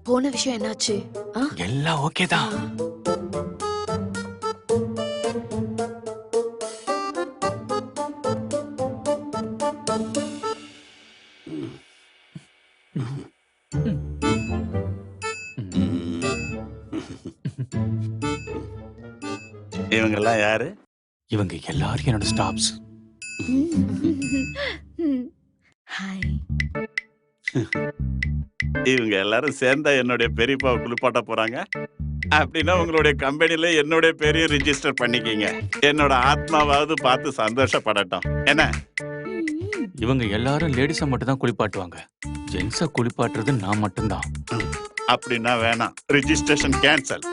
போன விஷயம் என்னாச்சு? எல்லாம் ஓகே தான். இவங்க எல்லாம் யாரு? இவங்க எல்லாரும் என்னோட ஸ்டாப்ஸ். ஹாய். இவங்க எல்லாரும் சேர்ந்தா என்னுடைய பெரியப்பாவை குளிப்பாட்ட போறாங்க. அப்படின்னா உங்களுடைய கம்பெனில என்னுடைய பேரையும் ரிஜிஸ்டர் பண்ணிக்கிங்க. என்னோட ஆத்மாவாவது பார்த்து சந்தோஷப்படட்டும். என்ன? இவங்க எல்லாரும் லேடிஸை மட்டும் தான் குளிப்பாட்டுவாங்க. ஜென்ஸை குளிப்பாட்டுறது நான் மட்டும்தான். அப்படின்னா வேணாம், ரிஜிஸ்ட்ரேஷன் கேன்சல்.